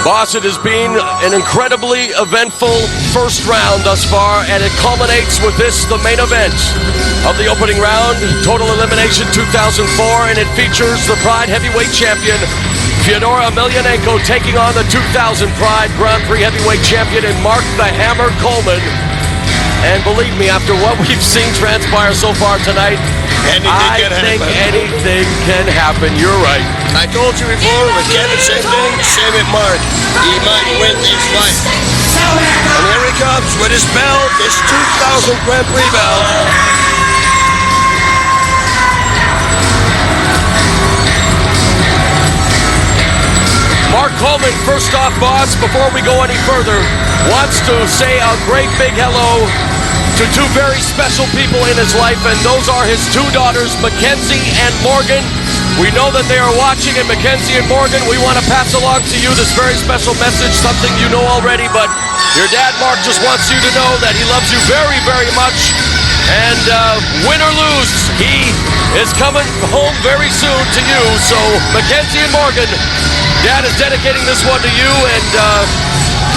Boss, it has been an incredibly eventful first round thus far, and it culminates with this, the main event of the opening round, Total Elimination 2004, and it features the Pride Heavyweight Champion, Fyodor Emelianenko, taking on the 2000 Pride Grand Prix Heavyweight Champion and Mark the Hammer Coleman. And believe me, after what we've seen transpire so far tonight, I think anything can happen. You're right. I told you before, with Kevin, same thing, same with Mark. He might win this fight. And here he comes with his belt, his 2000 Grand Prix belt. Mark Coleman, first off, boss, before we go any further, wants to say a great big hello to two very special people in his life, and those are his two daughters, Mackenzie and Morgan. We know that they are watching, and Mackenzie and Morgan, we want to pass along to you this very special message, something you know already, but your dad, Mark, just wants you to know that he loves you very, very much. And win or lose, he is coming home very soon to you. So, Mackenzie and Morgan, Dad is dedicating this one to you, and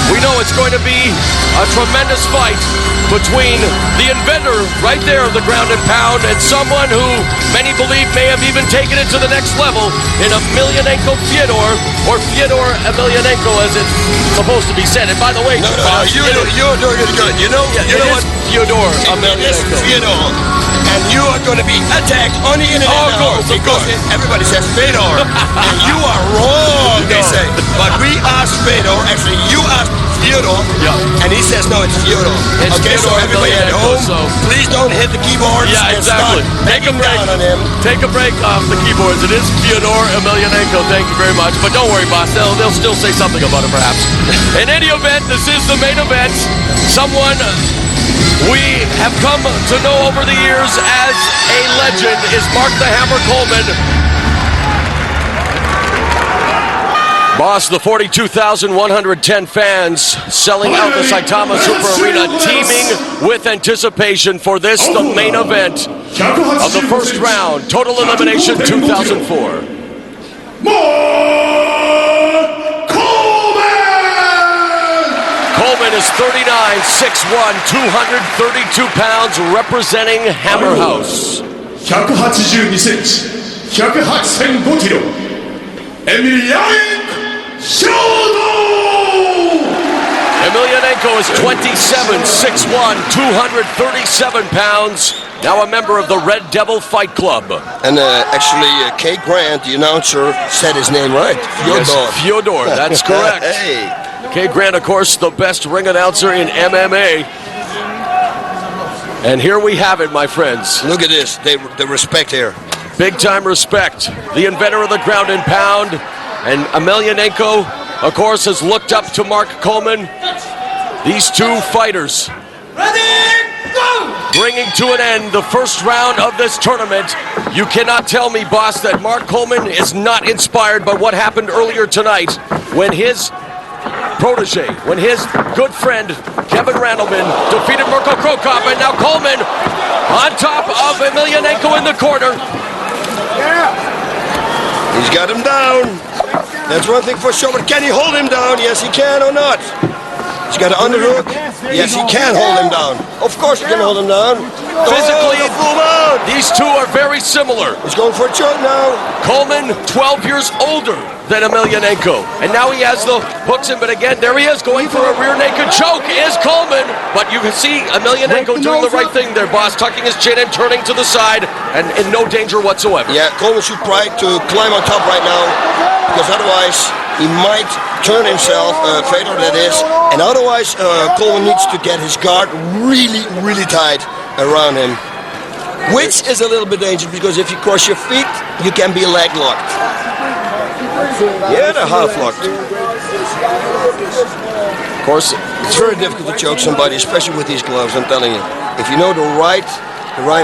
we know it's going to be a tremendous fight between the inventor right there of the ground and pound and someone who many believe may have even taken it to the next level in Emelianenko Fyodor, or Fyodor Emelianenko as it's supposed to be said. And by the way, you're doing it good. You know what? Fyodor Emelianenko. Fyodor. And you are going to be attacked on the internet now because everybody says Fedor. And you are wrong, they say. But we asked Fedor, actually you asked Fyodor, and he says no, it's Fyodor. Okay, so everybody at home, please don't hit the keyboards. Yeah, exactly. Take a break on him. Take a break off the keyboards. It is Fyodor Emelianenko. Thank you very much. But don't worry, boss. They'll still say something about it, perhaps. In any event, this is the main event. Someone we have come to know over the years as a legend is Mark the Hammer Coleman. Boss, the 42,110 fans selling out the Saitama Super Arena, teeming with anticipation for this, the main event of the first round, Total Elimination 2004. Coleman is 39, 6'1", 232 pounds, representing Hammer House. 182センチ、108.5キロ、Emelianenko is 27, 6'1", 237 pounds, now a member of the Red Devil Fight Club. And actually, Kay Grant, the announcer, said his name right. Fyodor. Yes, Fyodor, that's correct. Hey. Kay Grant, of course, the best ring announcer in MMA. And here we have it, my friends. Look at this, the respect here. Big time respect. The inventor of the ground and pound. And Emelianenko, of course, has looked up to Mark Coleman. These two fighters bringing to an end the first round of this tournament. You cannot tell me, boss, that Mark Coleman is not inspired by what happened earlier tonight when his protege, when his good friend Kevin Randleman defeated Mirko Cro Cop, and now Coleman on top of Emelianenko in the corner. He's got him down. That's one thing for sure, but can he hold him down? Yes, he can or not. He's got an underhook. Yes, he can hold him down. Of course he can hold him down. Physically, these two are very similar. He's going for a choke now. Coleman, 12 years older than Emelianenko. And now he has the hooks in, but again, there he is going for a rear naked choke, is Coleman. But you can see Emelianenko doing the right thing there, boss, tucking his chin and turning to the side, and in no danger whatsoever. Yeah, Coleman should try to climb on top right now, because otherwise he might turn himself, Fedor that is, and otherwise Coleman needs to get his guard really, really tight around him. Which is a little bit dangerous, because if you cross your feet, you can be leg locked. Yeah, they're half locked. Of course, it's very difficult to choke somebody, especially with these gloves, I'm telling you. If you know the right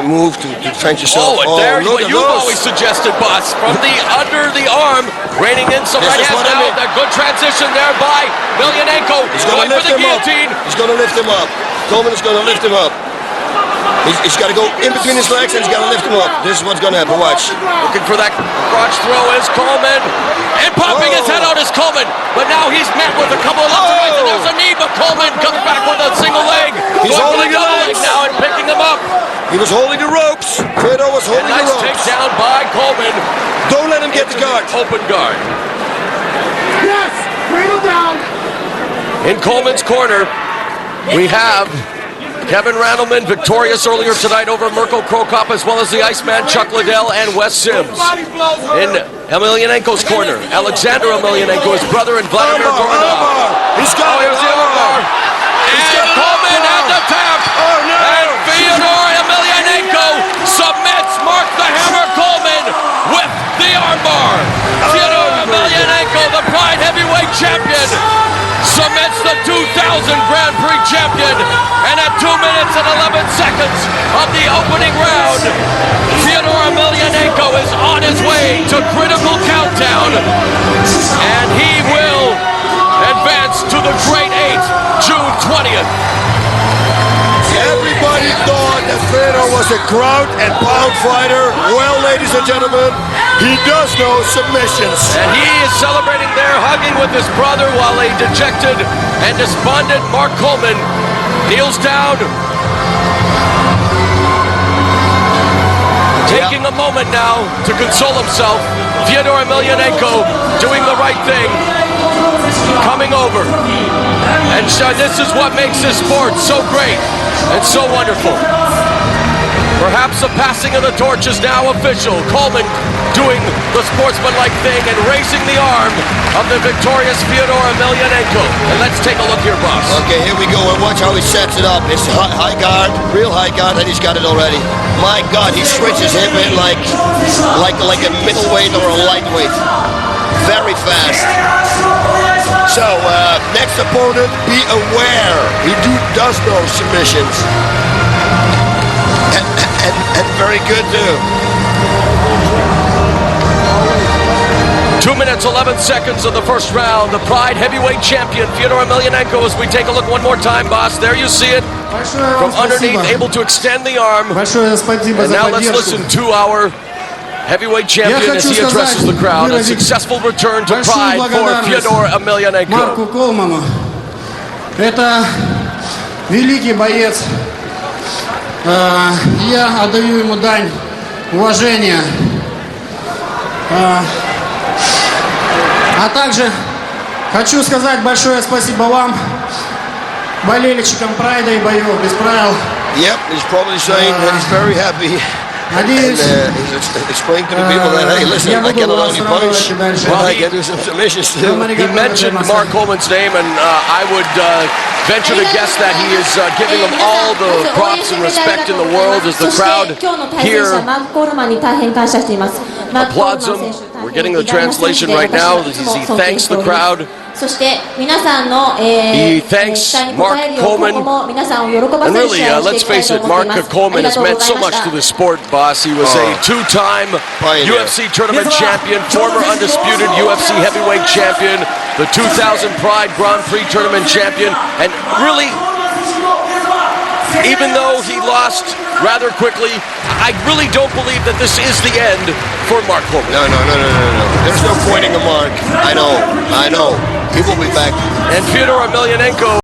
move to defend yourself. Oh, and there's what you've always suggested, boss. From the under the arm, raining in some right hands now. A good transition there by Emelianenko. He's going to lift him up. He's going to lift him up. Coleman is going to lift him up. He's got to go in between his legs and he's got to lift him up. This is what's going to happen. Watch. Looking for that crotch throw is Coleman. And popping his head out is Coleman. But now he's met with a couple of left and rights, and there's a knee, but Coleman comes back with a single leg. He's going holding for the the double leg legs. now and picking them up. He was holding the ropes. Fedor was A holding nice the ropes. takedown by Coleman. Don't let him get the guard. Open guard. Yes! Bring him down! In Coleman's corner, we have Kevin Randleman, victorious earlier tonight over Mirko Krokop, as well as the Iceman Chuck Liddell and Wes Sims. In Emelianenko's corner, Alexander Emelianenko, his brother, and Vladimir Goranov. He's got Here's the armbar. And Coleman at the tap. Oh, no. And Fyodor Emelianenko submits Mark the Hammer Coleman with the armbar. Fyodor Emelianenko, the Pride Heavyweight Champion, submits the 2000 Grand Prix champion. And at 2 minutes and 11 seconds of the opening round, Fyodor Emelianenko is on his way to critical countdown. And he will advance to the Great Eight, June 20th. Everybody thought that Fedor was a ground and pound fighter. Well, ladies and gentlemen, he does know submissions. And he is celebrating there, hugging with his brother, while a dejected and despondent Mark Coleman kneels down, taking a moment now to console himself. Fyodor Emelianenko doing the right thing, coming over. And this is what makes this sport so great and so wonderful. Perhaps the passing of the torch is now official. Coleman doing the sportsmanlike thing and raising the arm of the victorious Fyodor Emelianenko. And let's take a look here, boss. Okay, here we go, and watch how he sets it up. It's high guard, real high guard, and he's got it already. My God, he switches him in like a middleweight or a lightweight. Very fast. So, next opponent, be aware. He does know submissions. And very good, too. 2 minutes, 11 seconds of the first round. The Pride Heavyweight Champion, Fyodor Emelianenko, as we take a look one more time, boss. There you see it. From underneath, able to extend the arm. Большое спасибо And за now let's поддержку. listen to our heavyweight champion as he addresses the crowd. A successful return to Pride for Fyodor Emelianenko. Марку Колману. Это великий боец. Я отдаю ему дань уважения. А также хочу сказать большое спасибо вам, болельщикам Прайда и боев без правил. Yep, he's probably saying that he's very happy. And Надеюсь, he's explaining to the people that, hey, listen, I cannot only punch, but I can do some submissions too. He mentioned Mark Coleman's name, and I would venture to guess that he is giving him all the props and respect in the world as the crowd here applauds him. We're getting the translation right now as he thanks the crowd. He thanks Mark Coleman. And really, let's face it, Mark Coleman has meant so much to the sport, boss. He was a two-time UFC tournament champion, former undisputed UFC heavyweight champion, the 2000 Pride Grand Prix tournament champion, and really, even though he lost rather quickly, I really don't believe that this is the end for Mark Coleman. No. There's no pointing a mark. I know. He will be back. And Fyodor Emelianenko